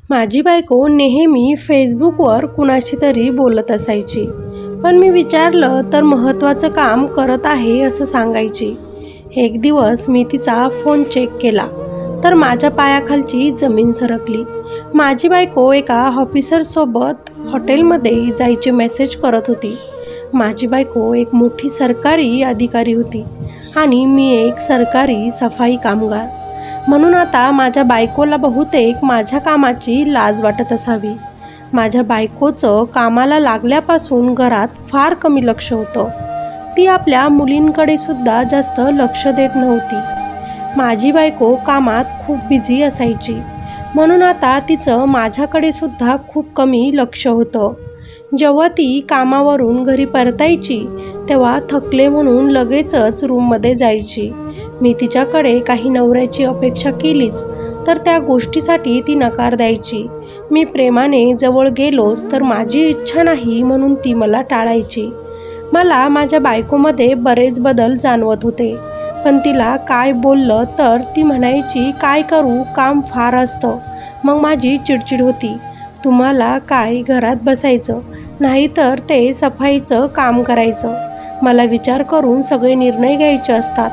माझी बायको नेहमी फेसबुकवर कुणाशी तरी बोलत असायची, पण मी विचारलं तर महत्त्वाचं काम करत आहे असं सांगायची. एक दिवस मी तिचा फोन चेक केला तर माझ्या पायाखालची जमीन सरकली. माझी बायको एका ऑफिसरसोबत हॉटेलमध्ये जायचे मेसेज करत होती. माझी बायको एक मोठी सरकारी अधिकारी होती आणि मी एक सरकारी सफाई कामगार. म्हणून आता माझ्या बायकोला बहुतेक माझ्या कामाची लाज वाटत असावी. माझ्या बायकोचं कामाला लागल्यापासून घरात फार कमी लक्ष होतं. ती आपल्या मुलींकडे सुद्धा जास्त लक्ष देत नव्हती. माझी बायको कामात खूप बिझी असायची, म्हणून आता तिचं माझ्याकडे सुद्धा खूप कमी लक्ष होतं. जेव्हा ती कामावरून घरी परतायची तेव्हा थकले म्हणून लगेचच रूममध्ये जायची. मी तिच्याकडे काही नवऱ्याची अपेक्षा केलीच तर त्या गोष्टीसाठी ती नकार द्यायची. मी प्रेमाने जवळ गेलोच तर माझी इच्छा नाही म्हणून ती मला टाळायची. मला माझ्या बायकोमध्ये बरेच बदल जाणवत होते, पण तिला काय बोललं तर ती म्हणायची, काय करू, काम फार असतं. मग माझी चिडचिड होती. तुम्हाला काय घरात बसायचं, नाहीतर ते सफाईचं काम करायचं. मला विचार करून सगळे निर्णय घ्यायचे असतात.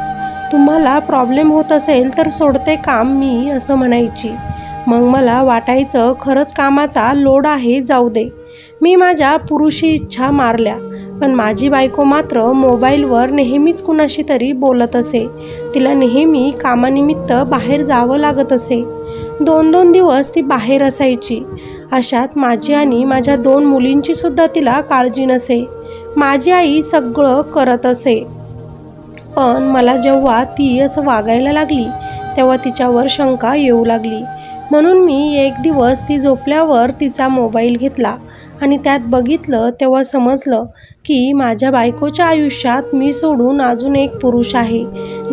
तुम्हाला प्रॉब्लेम होत असेल तर सोडते काम मी, असं म्हणायची. मग मला वाटायचं खरंच कामाचा लोड आहे, जाऊ दे. मी माझ्या पुरुषी इच्छा मारल्या, पण माझी बायको मात्र मोबाईलवर नेहमीच कुणाशी तरी बोलत असे. तिला नेहमी कामानिमित्त बाहेर जावं लागत असे. 2-2 दिवस ती बाहेर असायची. अशात माझी आणि माझ्या 2 मुलींची सुद्धा तिला काळजी नसे. माझी आई सगळं करत असे, पण मला जेव्हा ती असं वागायला लागली तेव्हा तिच्यावर शंका येऊ लागली. म्हणून मी एक दिवस ती झोपल्यावर तिचा मोबाईल घेतला आणि त्यात बघितलं तेव्हा समजलं की माझ्या बायकोच्या आयुष्यात मी सोडून अजून एक पुरुष आहे,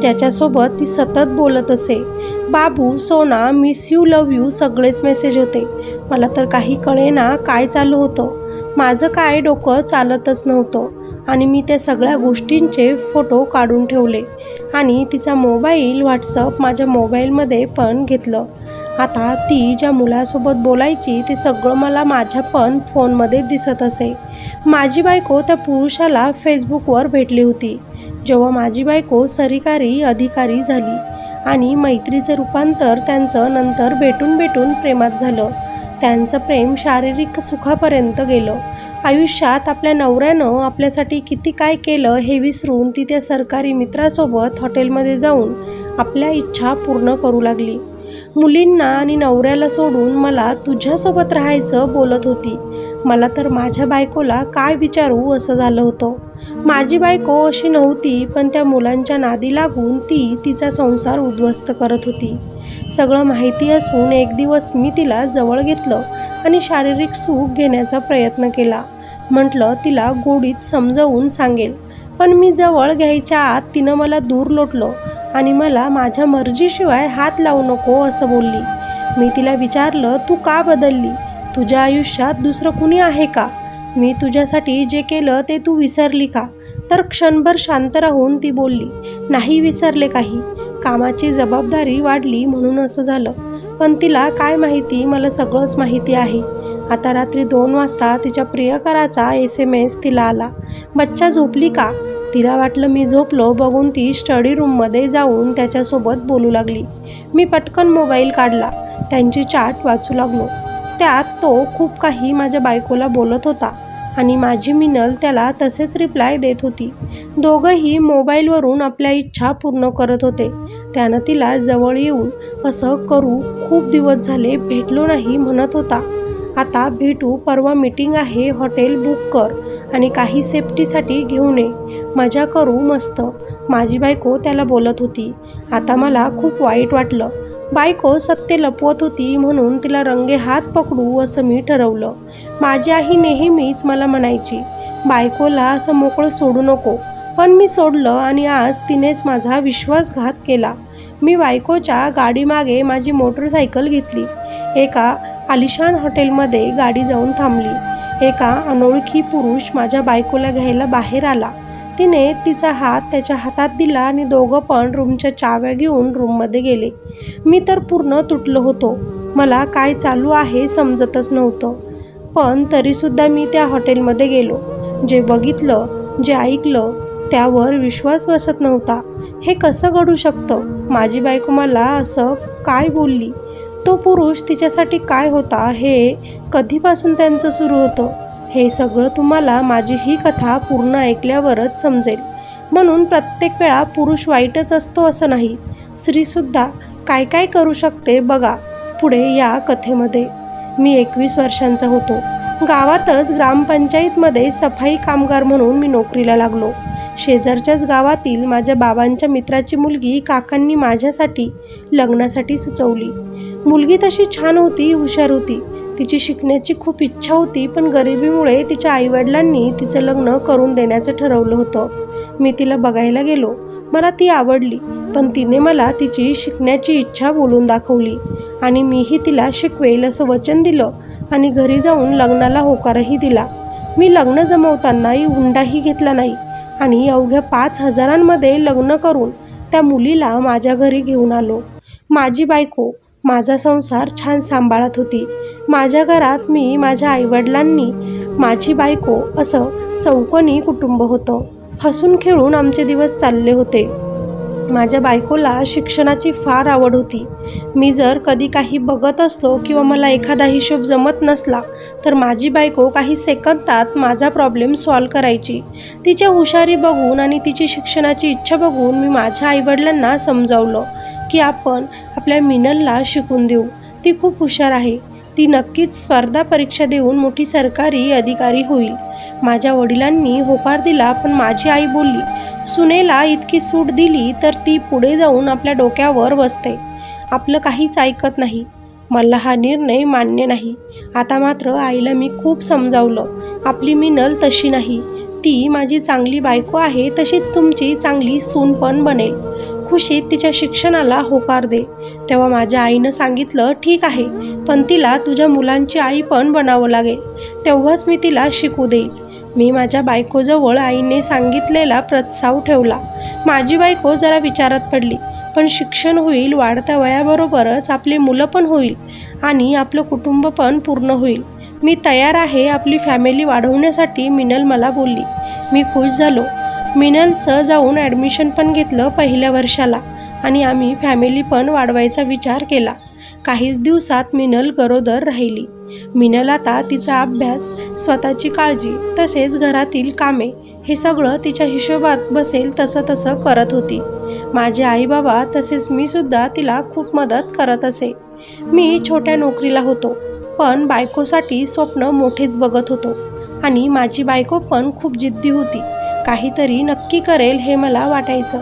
ज्याच्यासोबत ती सतत बोलत असे. बाबू, सोना, मिस यू, लव यू सगळेच मेसेज होते. मला तर काही कळेना काय चालू होतं. माझं काय डोकं चालतच नव्हतं आणि मी त्या सगळ्या गोष्टींचे फोटो काढून ठेवले आणि तिचा मोबाईल, व्हॉट्सअप माझ्या मोबाईलमध्ये पण घेतलं. आता ती ज्या मुलासोबत बोलायची ते सगळं मला माझ्या पण फोनमध्ये दिसत असे. माझी बायको त्या पुरुषाला फेसबुकवर भेटली होती. जेव्हा माझी बायको सरकारी अधिकारी झाली आणि मैत्रीचे रूपांतर त्यांचं नंतर भेटून प्रेमात झालं. त्यांचं प्रेम शारीरिक सुखापर्यंत गेलं. आयुष्यात आपल्या नवऱ्यानं आपल्यासाठी किती काय केलं हे विसरून ती त्या सरकारी मित्रासोबत हॉटेलमध्ये जाऊन आपल्या इच्छा पूर्ण करू लागली. मुलींना आणि नवऱ्याला सोडून मला तुझ्यासोबत राहायचं बोलत होती. मला तर माझ्या बायकोला काय विचारू असं झालं होतं. माझी बायको अशी नव्हती, पण त्या मुलांच्या नादी लागून ती तिचा संसार उद्ध्वस्त करत होती. सगळं माहिती असून एक दिवस मी तिला जवळ घेतलं आणि शारीरिक सुख घेण्याचा प्रयत्न केला. म्हटलं तिला गोडीत समजावून सांगेल, पण मी जवळ घ्यायच्या आत तिनं मला दूर लोटलं आणि मला माझ्या मर्जीशिवाय हात लावू नको असं बोलली. मी तिला विचारलं, तू का बदलली? तुझ्या आयुष्यात दुसरं कुणी आहे का? मी तुझ्यासाठी जे केलं ते तू विसरली का? तर क्षणभर शांत राहून ती बोलली, नाही विसरले काही. कामाची जबाबदारी वाढली म्हणून असं झालं. पण तिला काय माहिती, मला सगळंच माहिती आहे. आता रात्री 2 वाजता तिच्या प्रियकराचा SMS तिला आला, बच्चा झोपली का? तिला वाटलं मी झोपलो बघून ती स्टडी रूममध्ये जाऊन त्याच्यासोबत बोलू लागली. मी पटकन मोबाईल काढला, त्यांची चॅट वाचू लागलो. त्यात तो खूप काही माझ्या बायकोला बोलत होता आणि माझी मिनल त्याला तसेच रिप्लाय देत होती. दोघंही मोबाईलवरून आपल्या इच्छा पूर्ण करत होते. त्यानं तिला जवळ येऊन असं करू, खूप दिवस झाले भेटलो नाही म्हणत होता. आता भेटू, परवा मीटिंग आहे, हॉटेल बुक कर आणि काही सेफ्टीसाठी घेऊन ये, मजा करू मस्त, माझी बायको त्याला बोलत होती. आता मला खूप वाईट वाटलं. बायको सत्य लपवत होती म्हणून तिला रंगे हात पकडू असं मी ठरवलं. माझी आई नेहमीच मला म्हणायची, बायकोला असं मोकळं सोडू नको, पण मी सोडलं आणि आज तिनेच माझा विश्वासघात केला. मी बायकोच्या गाडीमागे माझी मोटरसायकल घेतली. एका आलिशान हॉटेलमध्ये गाडी जाऊन थांबली. एका अनोळखी पुरुष माझ्या बायकोला घ्यायला बाहेर आला. तिने तिचा हात त्याच्या हातात दिला आणि दोघं पण रूमच्या चाव्या घेऊन रूममध्ये गेले. मी तर पूर्ण तुटलो होतो. मला काय चालू आहे समजतच नव्हतं. पण तरीसुद्धा मी त्या हॉटेलमध्ये गेलो. जे बघितलं, जे ऐकलं त्यावर विश्वास बसत नव्हता. हे कसं घडू शकतं? माझी बायको मला असं काय बोलली? तो पुरुष तिच्यासाठी काय होता? हे कधीपासून त्यांचं सुरू होतं? हे सगळं तुम्हाला माझी ही कथा पूर्ण ऐकल्यावरच समजेल. म्हणून प्रत्येक वेळा पुरुष वाईटच असतो असं नाही. स्त्रीसुद्धा काय काय करू शकते बघा पुढे या कथेमध्ये. मी 21 वर्षांचा होतो. गावातच ग्रामपंचायतमध्ये सफाई कामगार म्हणून मी नोकरीला लागलो. शेजारच्याच गावातील माझ्या बाबांच्या मित्राची मुलगी काकांनी माझ्यासाठी लग्नासाठी सुचवली. मुलगी तशी छान होती, हुशार होती. तिची शिकण्याची खूप इच्छा होती, पण गरिबीमुळे तिच्या आईवडिलांनी तिचं लग्न करून देण्याचं ठरवलं होतं. मी तिला बघायला गेलो. मला ती आवडली, पण तिने मला तिची शिकण्याची इच्छा बोलून दाखवली आणि मीही तिला शिकवेल असं वचन दिलं आणि घरी जाऊन लग्नाला होकारही दिला. मी लग्न जमवतानाही हुंडाही घेतला नाही आणि अवघ्या 5,000मध्ये लग्न करून त्या मुलीला माझ्या घरी घेऊन आलो. माझी बायको माझा संसार छान सांभाळत होती. माझ्या घरात मी, माझ्या आईवडिलांनी, माझी बायको असं चौकोनी कुटुंब होतं. हसून खेळून आमचे दिवस चालले होते. माझ्या बायकोला शिक्षणाची फार आवड होती. मी जर कधी काही बघत असलो किंवा मला एखादा हिशोब जमत नसला तर माझी बायको काही सेकंदात माझा प्रॉब्लेम सॉल्व करायची. तिच्या हुशारी बघून आणि तिची शिक्षणाची इच्छा बघून मी माझ्या आईवडिलांना समजावलं की आपण आपल्या मिनलला शिकून देऊ. ती खूप हुशार आहे. ती नक्कीच स्पर्धा परीक्षा देऊन मोठी सरकारी अधिकारी होईल. माझ्या वडिलांनी होकार दिला, पण माझी आई बोलली, सुनेला इतकी सूट दिली तर ती पुढे जाऊन आपल्या डोक्यावर बसते. आपलं काहीच ऐकत नाही. मला हा निर्णय मान्य नाही. आता मात्र आईला मी खूप समजावलं. आपली मिनल तशी नाही. ती माझी चांगली बायको आहे, तशीच तुमची चांगली सून पण बनेल. खुशीत तिच्या शिक्षणाला होकार दे. तेव्हा माझ्या आईनं सांगितलं, ठीक आहे, पण तिला तुझ्या मुलांची आई पण बनावं लागेल. तेव्हाच मी तिला शिकू देईल. मी माझ्या बायकोजवळ आईने सांगितलेला प्रस्ताव ठेवला. माझी बायको जरा विचारात पडली, पण शिक्षण होईल, वाढत्या वयाबरोबरच आपली मुलं पण होईल आणि आपलं कुटुंब पण पूर्ण होईल. मी तयार आहे आपली फॅमिली वाढवण्यासाठी, मिनल मला बोलली. मी खुश झालो. मिनलचं जाऊन ॲडमिशन पण घेतलं पहिल्या वर्षाला आणि आम्ही फॅमिली पण वाढवायचा विचार केला. काहीच दिवसात मिनल गरोदर राहिली. मिनल आता तिचा अभ्यास, स्वतःची काळजी तसेच घरातील कामे हे सगळं तिच्या हिशोबात बसेल तसं करत होती. माझे आई बाबा तसेच मी सुद्धा तिला खूप मदत करत असे. मी छोट्या नोकरीला होतो, पण बायकोसाठी स्वप्न मोठेच बघत होतो आणि माझी बायको पण खूप जिद्दी होती. काहीतरी नक्की करेल हे मला वाटायचं.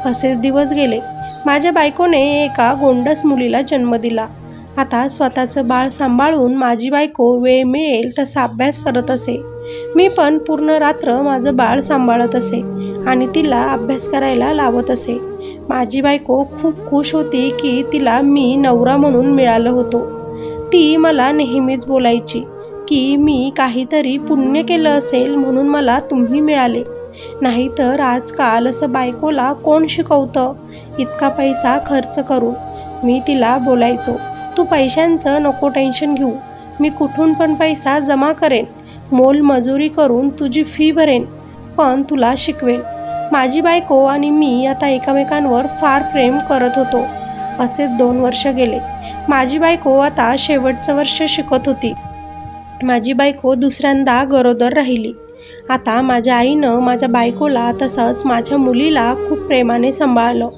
असेच दिवस गेले. माझ्या बायकोने एका गोंडस मुलीला जन्म दिला. आता स्वतःचं बाळ सांभाळून माझी बायको वेळ मिळेल तसा अभ्यास करत असे. मी पण पूर्ण रात्र माझं बाळ सांभाळत असे आणि तिला अभ्यास करायला लावत असे. माझी बायको खूप खुश होती की तिला मी नवरा म्हणून मिळालं होतो. ती मला नेहमीच बोलायची की मी काहीतरी पुण्य केलं असेल म्हणून मला तुम्ही मिळाले. नाहीतर आजकाल असं बायकोला कोण शिकवतं इतका पैसा खर्च करून. मी तिला बोलायचो, तू पैशांचं नको टेन्शन घेऊ. मी कुठून पण पैसा जमा करेन, मोलमजुरी करून तुझी फी भरेन, पण तुला शिकवेन. माझी बायको आणि मी आता एकमेकांवर फार प्रेम करत होतो. असेच 2 वर्ष गेले. माझी बायको आता शेवटचं वर्ष शिकत होती. माझी बायको दुसऱ्यांदा गरोदर राहिली. आता माझ्या आईनं माझ्या बायकोला तसंच माझ्या मुलीला खूप प्रेमाने सांभाळलं.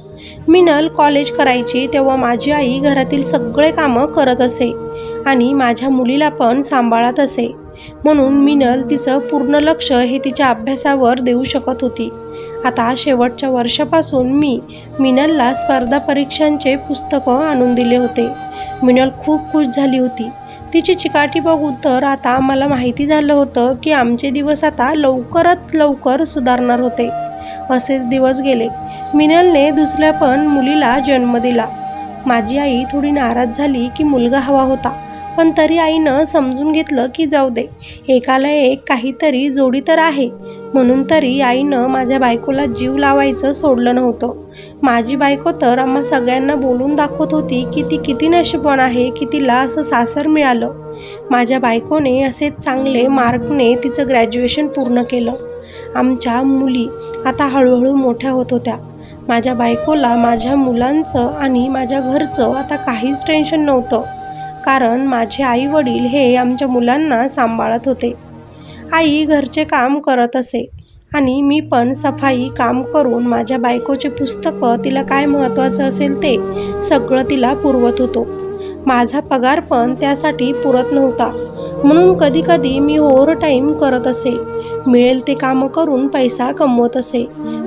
मिनल कॉलेज करायची तेव्हा माझी आई घरातील सगळे कामं करत असे आणि माझ्या मुलीला पण सांभाळत असे. म्हणून मिनल तिचं पूर्ण लक्ष हे तिच्या अभ्यासावर देऊ शकत होती. आता शेवटच्या वर्षापासून मी मिनलला स्पर्धा परीक्षांचे पुस्तकं आणून दिले होते. मिनल खूप खुश झाली होती. तिची चिकाटी बघून तर आता मला माहिती झालं होतं की आमचे दिवस आता लवकरात लवकर सुधारणार होते. असेच दिवस गेले. मिनलने दुसऱ्या पण मुलीला जन्म दिला. माझी आई थोडी नाराज झाली की मुलगा हवा होता, पण तरी आईनं समजून घेतलं की जाऊ दे, एकाला एक काहीतरी जोडी तर आहे. म्हणून तरी आईनं माझ्या बायकोला जीव लावायचं सोडलं नव्हतं. माझी बायको तर आम्हा सगळ्यांना बोलून दाखवत होती की ती किती नशीबवान आहे की तिला असं सासर मिळालं. माझ्या बायकोने असे चांगले मार्कने तिचं ग्रॅज्युएशन पूर्ण केलं. आमच्या मुली आता हळूहळू मोठ्या होत होत्या. माझ्या बायकोला माझ्या मुलांचं आणि माझ्या घरचं आता काहीच टेन्शन नव्हतं, कारण माझे आई वडील हे आमच्या मुलांना सांभाळत होते. आई घरचे काम करत असे आणि मी पण सफाई काम करून माझ्या बायकोचे पुस्तकं, तिला काय महत्त्वाचं असेल ते सगळं तिला पुरवत होतो. माझा पगार पण त्यासाठी पुरत नव्हता, म्हणून कधी कधी मी ओव्हरटाईम करत असे. मिळेल ते कामं करून पैसा कमवत असे.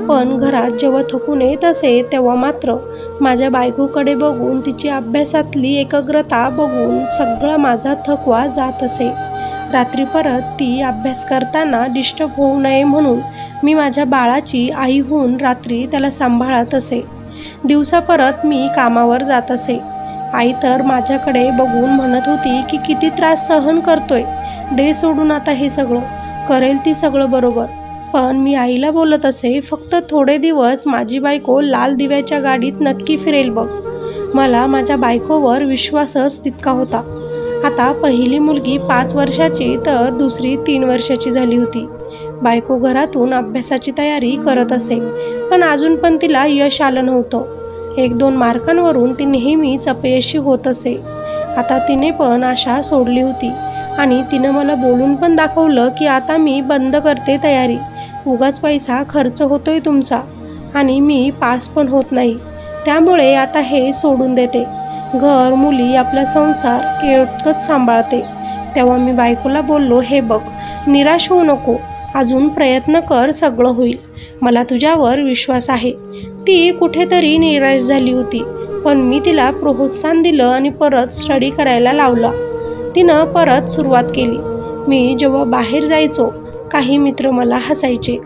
पण घरात जेव्हा थकून येत असे तेव्हा मात्र माझ्या बायकोकडे बघून, तिची अभ्यासातली एकाग्रता बघून सगळा माझा थकवा जात असे. रात्री परत ती अभ्यास करताना डिस्टर्ब होऊ नये म्हणून मी माझ्या बाळाची आई होऊन रात्री त्याला सांभाळत असे. दिवसा परत मी कामावर जात असे. आई तर माझ्याकडे बघून म्हणत होती की किती त्रास सहन करतोय, दे सोडून आता हे सगळं, करेल ती सगळं बरोबर. पण मी आईला बोलत असे, फक्त थोडे दिवस माझी बायको लाल दिव्याच्या गाडीत नक्की फिरेल बघ. मला माझ्या बायकोवर विश्वासच तितका होता. आता पहिली मुलगी 5 वर्षाची तर दुसरी 3 वर्षाची झाली होती. बायको घरातून अभ्यासाची तयारी करत असे, पण अजून पण तिला यश आलं नव्हतं. 1-2 मार्कांवरून ती नेहमीच अपयशी होत असे. आता तिने पण आशा सोडली होती आणि तिनं मला बोलून पण दाखवलं की आता मी बंद करते तयारी, उगाच पैसा खर्च होतोय तुमचा आणि मी पास पण होत नाही, त्यामुळे आता हे सोडून देते. घर, मुली, आपला संसार एकटंच सांभाळते. तेव्हा मी बायकोला बोललो, हे बघ, निराश होऊ नको, अजून प्रयत्न कर, सगळं होईल, मला तुझ्यावर विश्वास आहे. ती कुठेतरी निराश झाली होती, पण मी तिला प्रोत्साहन दिलं आणि परत स्टडी करायला लावला. तिनं परत सुरुवात केली. मी जेव्हा बाहेर जायचो, काही मित्र मला हसायचे,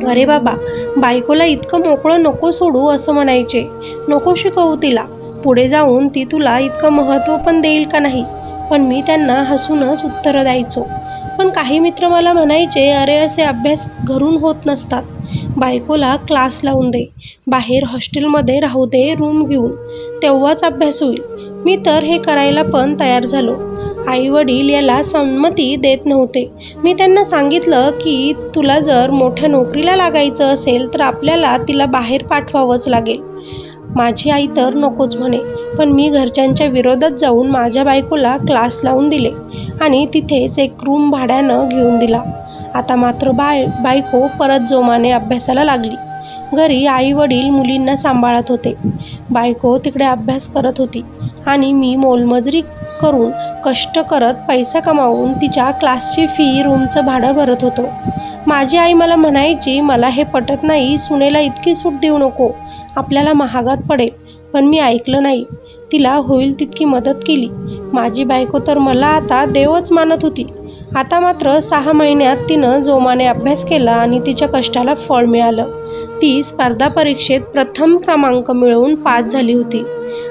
अरे बाबा, बायकोला इतकं मोकळं नको सोडू असं म्हणायचे, नको शिकवू तिला, पुढे जाऊन ती तुला इतकं महत्त्व पण देईल का नाही. पण मी त्यांना हसूनच उत्तरं द्यायचो. पण काही मित्र मला म्हणायचे, अरे असे अभ्यास घरून होत नसतात, बायकोला क्लास लावून दे, बाहेर हॉस्टेलमध्ये राहू दे रूम घेऊन, तेव्हाच अभ्यास होईल. मी तर हे करायला पण तयार झालो. आई वडील याला संमती देत नव्हते. मी त्यांना सांगितलं की तुला जर मोठ्या नोकरीला लागायचं असेल तर आपल्याला तिला बाहेर पाठवावंच लागेल. माझी आई तर नकोच म्हणे, पण मी घरच्यांच्या विरोधात जाऊन माझ्या बायकोला क्लास लावून दिले आणि तिथेच एक रूम भाड्यानं घेऊन दिला. आता मात्र बायको परत जोमाने अभ्यासाला लागली. घरी आई वडील मुलींना सांभाळत होते. बायको तिकडे अभ्यास करत होती आणि मी मोलमजुरी करून कष्ट करत पैसा कमावून तिच्या क्लासची फी, रूमचं भाडं भरत होतो. माझी आई मला म्हणायची, मला हे पटत नाही, सुनेला इतकी सूट देऊ नको, आपल्याला महागात पडेल. पण मी ऐकलं नाही. तिला होईल तितकी मदत केली. माझी बायको तर मला आता देवच मानत होती. आता मात्र 6 महिन्यात तिनं जोमाने अभ्यास केला आणि तिच्या कष्टाला फळ मिळालं. ती स्पर्धा परीक्षेत प्रथम क्रमांक मिळवून पास झाली होती.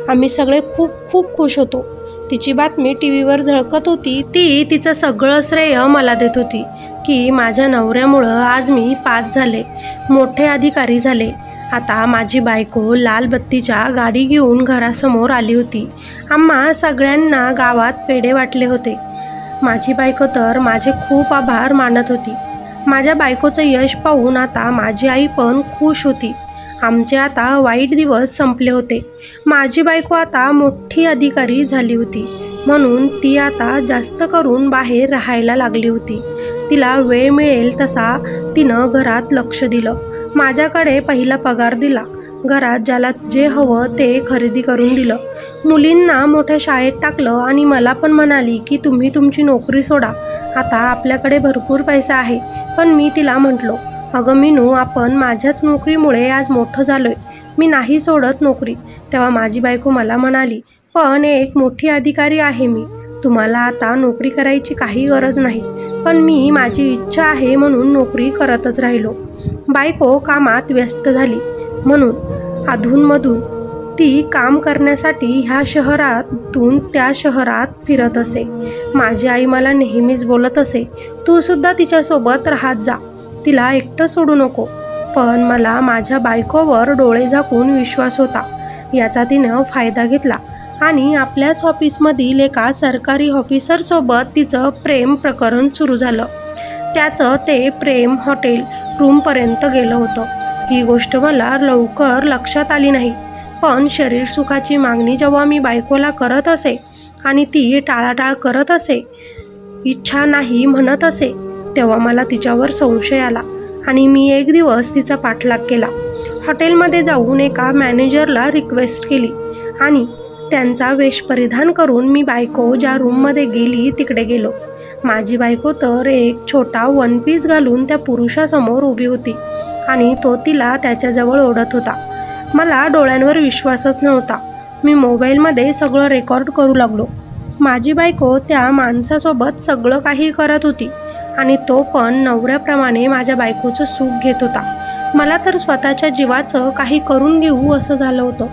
आम्ही सगळे खूप खूप खुश होतो. तिची बातमी टीव्हीवर झळकत होती. ती तिचं सगळं श्रेय मला देत होती की माझ्या नवऱ्यामुळं आज मी पास झाले, मोठे अधिकारी झाले. आता माझी बायको लाल बत्तीच्या गाडी घेऊन घरासमोर आली होती. आम्हा सगळ्यांना गावात पेढे वाटले होते. माझी बायको तर माझे खूप आभार मानत होती. माझ्या बायकोचं यश पाहून आता माझी आई पण खुश होती. आमचे आता वाईट दिवस संपले होते. माझी बायको आता मोठी अधिकारी झाली होती, म्हणून ती आता जास्त करून बाहेर राहायला लागली होती. तिला वेळ मिळेल तसा तिनं घरात लक्ष दिलं. माझ्याकडे पहिला पगार दिला. घरात ज्याला जे हवं ते खरेदी करून दिलं. मुलींना मोठ्या शाळेत टाकलं आणि मला पण म्हणाली की तुम्ही तुमची नोकरी सोडा, आता आपल्याकडे भरपूर पैसा आहे. पण मी तिला म्हटलो, अगं मीनू, आपण माझ्याच नोकरीमुळे आज मोठं झालोय, मी नाही सोडत नोकरी. तेव्हा माझी बायको मला म्हणाली, पण एक मोठी अधिकारी आहे मी, तुम्हाला आता नोकरी करायची काही गरज नाही. पण मी माझी इच्छा आहे म्हणून नोकरी करतच राहिलो. बायको कामात व्यस्त झाली म्हणून अधूनमधून ती काम करण्यासाठी ह्या शहरातून त्या शहरात फिरत असे. माझी आई मला नेहमीच बोलत असे, तू सुद्धा तिच्यासोबत राहत जा, तिला एकटं सोडू नको. पण मला माझ्या बायकोवर डोळे झाकून विश्वास होता. याचा तिनं फायदा घेतला आणि आपल्याच ऑफिसमधील एका सरकारी ऑफिसरसोबत तिचं प्रेम प्रकरण सुरू झालं. त्याचं ते प्रेम हॉटेल रूमपर्यंत गेलं होतं. ही गोष्ट मला लवकर लक्षात आली नाही, पण शरीर सुखाची मागणी जेव्हा मी बायकोला करत असे आणि ती टाळाटाळ करत असे, इच्छा नाही म्हणत असे, तेव्हा मला तिच्यावर संशय आला आणि मी एक दिवस तिचा पाठलाग केला. हॉटेलमध्ये जाऊन एका मॅनेजरला रिक्वेस्ट केली आणि त्यांचा वेश परिधान करून मी बायको ज्या रूममध्ये गेली तिकडे गेलो. माझी बायको तर एक छोटा वन पीस घालून त्या पुरुषासमोर उभी होती आणि तो तिला त्याच्याजवळ ओढत होता. मला डोळ्यांवर विश्वासच नव्हता. मी मोबाईलमध्ये सगळं रेकॉर्ड करू लागलो. माझी बायको त्या माणसासोबत सगळं काही करत होती आणि तो पण नवऱ्याप्रमाणे माझ्या बायकोचं सुख घेत होता. मला तर स्वतःच्या जीवाचं काही करून घेऊ असं झालं होतं.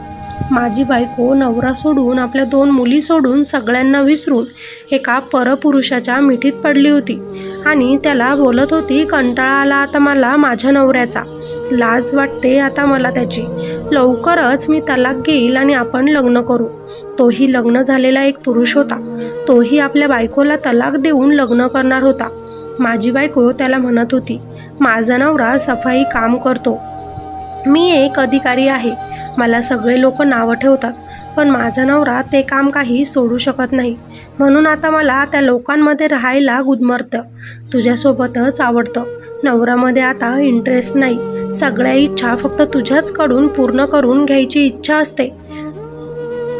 माझी बायको नवरा सोडून, आपल्या 2 मुली सोडून, सगळ्यांना विसरून एका परपुरुषाच्या मिठीत पडली होती आणि त्याला बोलत होती, कंटाळा आला आता मला माझ्या नवऱ्याचा, लाज वाटते आता मला त्याची, लवकरच मी तलाक घेईल आणि आपण लग्न करू. तोही लग्न झालेला एक पुरुष होता. तोही आपल्या बायकोला तलाक देऊन लग्न करणार होता. माझी बायको त्याला म्हणत होती, माझा नवरा सफाई काम करतो, मी एक अधिकारी आहे, मला सगळे लोक नावं ठेवतात, पण माझा नवरा ते काम काही सोडू शकत नाही, म्हणून आता मला त्या लोकांमध्ये राहायला गुदमरतं. तुझ्यासोबतच आवडतं, नवऱ्यामध्ये आता इंटरेस्ट नाही, सगळ्या इच्छा फक्त तुझ्याचकडून पूर्ण करून घ्यायची इच्छा असते.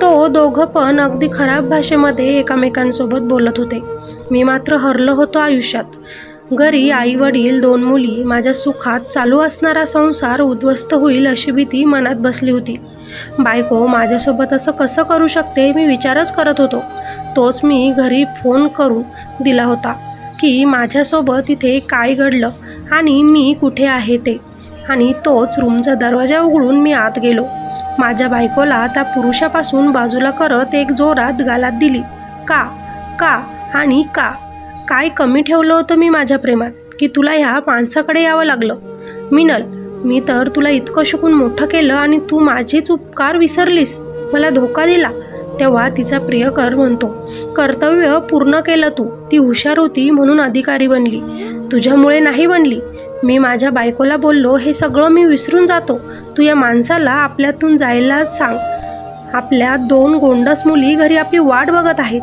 तो दोघं पण अगदी खराब भाषेमध्ये एकमेकांसोबत बोलत होते. मी मात्र हरलो होतो आयुष्यात. घरी आई वडील, 2 मुली, माझ्या सुखात चालू असणारा संसार उद्ध्वस्त होईल अशी भीती मनात बसली होती. बायको माझ्यासोबत असं कसं करू शकते, मी विचारच करत होतो. तोच मी घरी फोन करून दिला होता की माझ्यासोबत इथे काय घडलं आणि मी कुठे आहे ते, आणि तोच रूमचा दरवाजा उघडून मी आत गेलो. माझ्या बायकोला त्या पुरुषापासून बाजूला करत एक जोरात गालात दिली. का का आणि का? काय कमी ठेवलं होतं मी माझ्या प्रेमात की तुला ह्या माणसाकडे यावं लागलं? मिनल, मी तर तुला इतकं शिकून मोठं केलं आणि तू माझेच उपकार विसरलीस, मला धोका दिला. तेव्हा तिचा प्रियकर म्हणतो, कर्तव्य पूर्ण केलं तू, ती हुशार होती म्हणून अधिकारी बनली, तुझ्यामुळे नाही बनली. मी माझ्या बायकोला बोललो, हे सगळं मी विसरून जातो, तू या माणसाला आपल्यातून जायला सांग, आपल्या 2 गोंडस मुली घरी आपली वाट बघत आहेत.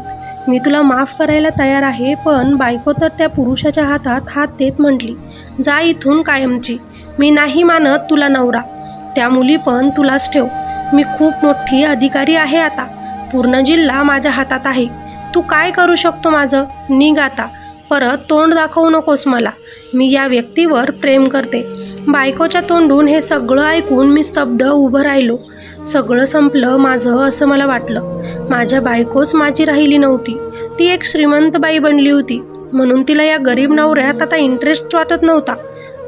मी तुला माफ करायला तयार आहे. पण बायको तर त्या पुरुषाच्या हातात हात देत म्हटली, जा इथून कायमची, मी नाही मानत तुला नवरा, त्या मुली पण तुलाच ठेव, मी खूप मोठी अधिकारी आहे आता, पूर्ण जिल्हा माझ्या हातात आहे, तू काय करू शकतो माझं, निघ आता, परत तोंड दाखवू नकोस मला, मी या व्यक्तीवर प्रेम करते. बायकोच्या तोंडून हे सगळं ऐकून मी स्तब्ध उभं राहिलो. सगळं संपलं माझं असं मला वाटलं. माझ्या बायकोच माझी राहिली नव्हती, ती एक श्रीमंत बाई बनली होती म्हणून तिला या गरीब नवऱ्यात आता इंटरेस्ट वाटत नव्हता.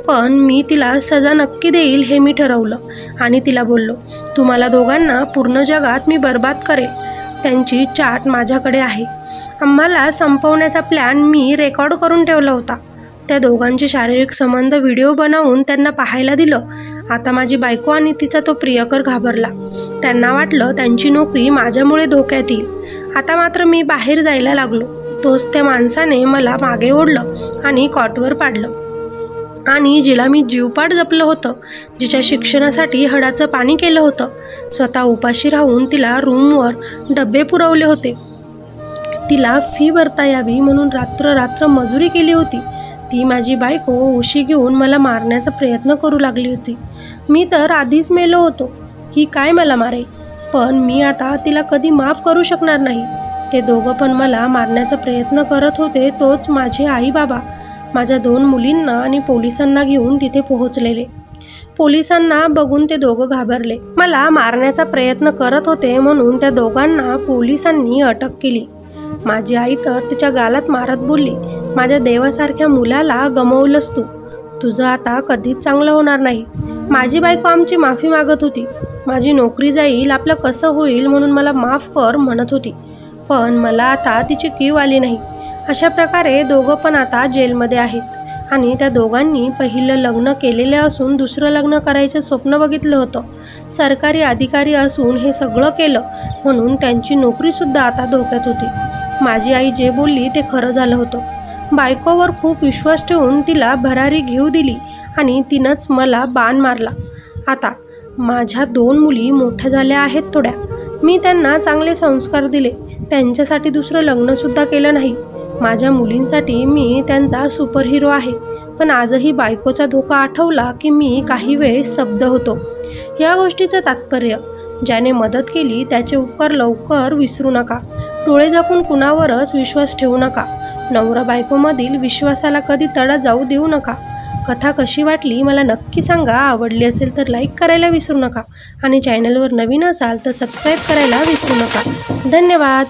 पण मी तिला सजा नक्की देईल हे मी ठरवलं आणि तिला बोललो, तुम्हाला दोघांना पूर्ण जगात मी बर्बाद करेल. त्यांची चाट माझ्याकडे आहे. आम्हाला संपवण्याचा प्लॅन मी रेकॉर्ड करून ठेवला होता. त्या दोघांचे शारीरिक संबंध व्हिडिओ बनवून त्यांना पाहायला दिलं. आता माझी बायको आणि तिचा तो प्रियकर घाबरला. त्यांना वाटलं त्यांची नोकरी माझ्यामुळे धोक्यात येईल. आता मात्र मी बाहेर जायला लागलो. तोच त्या माणसाने मला मागे ओढलं आणि कॉटवर पाडलं. आणि जिला मी जीवपाड जपलं होतं, जिच्या शिक्षणासाठी हडाचं पाणी केलं होतं, स्वतः उपाशी राहून तिला रूमवर डबे पुरवले होते, तिला फी भरता यावी म्हणून रात्र मजुरी केली होती, ती माझी बायको उशी घेऊन मला मारण्याचा प्रयत्न करू लागली होती. मी तर आधीच मेलो होतो, ही काय मला मारेल, पण मी आता तिला कधी माफ करू शकणार नाही. ते दोघं पण मला मारण्याचा प्रयत्न करत होते. तोच माझे आई बाबा माझ्या 2 मुलींना आणि पोलिसांना घेऊन तिथे पोहोचलेले. पोलिसांना बघून ते दोघं घाबरले. मला मारण्याचा प्रयत्न करत होते म्हणून त्या दोघांना पोलिसांनी अटक केली. माझी आई तर तिच्या गालात मारत बोलली, माझ्या देवासारख्या मुलाला गमावलंस तू, तुझं आता कधीच चांगलं होणार नाही. माझी बायको आमची माफी मागत होती. माझी नोकरी जाईल, आपलं कसं होईल म्हणून मला माफ कर म्हणत होती, पण मला आता तिची कीव आली नाही. अशा प्रकारे दोघं पण आता जेलमध्ये आहेत आणि त्या दोघांनी पहिलं लग्न केलेलं असून दुसरं लग्न करायचं स्वप्न बघितलं होतं. सरकारी अधिकारी असून हे सगळं केलं म्हणून त्यांची नोकरीसुद्धा आता धोक्यात होती. माझी आई जे बोलली ते खरं झालं होतं. बायकोवर खूप विश्वास ठेवून तिला भरारी घेऊ दिली आणि तिनंच मला बाण मारला. आता माझ्या 2 मुली मोठ्या झाल्या आहेत थोड्या. मी त्यांना चांगले संस्कार दिले, त्यांच्यासाठी दुसरं लग्नसुद्धा केलं नाही. माझ्या मुलींसाठी मी त्यांचा सुपरहिरो आहे. पण आजही बायकोचा धोका आठवला की मी काही वेळेस स्तब्ध होतो. या गोष्टीचं तात्पर्य, ज्याने मदत केली त्याचे उपकार लवकर विसरू नका. डोळे झाकून कुणावरच विश्वास ठेवू नका. नवरा बायकोमधील विश्वासाला कधी तडा जाऊ देऊ नका. कथा कशी वाटली मला नक्की सांगा. आवडली असेल तर लाईक करायला विसरू नका आणि चॅनलवर नवीन असाल तर सबस्क्राईब करायला विसरू नका. धन्यवाद.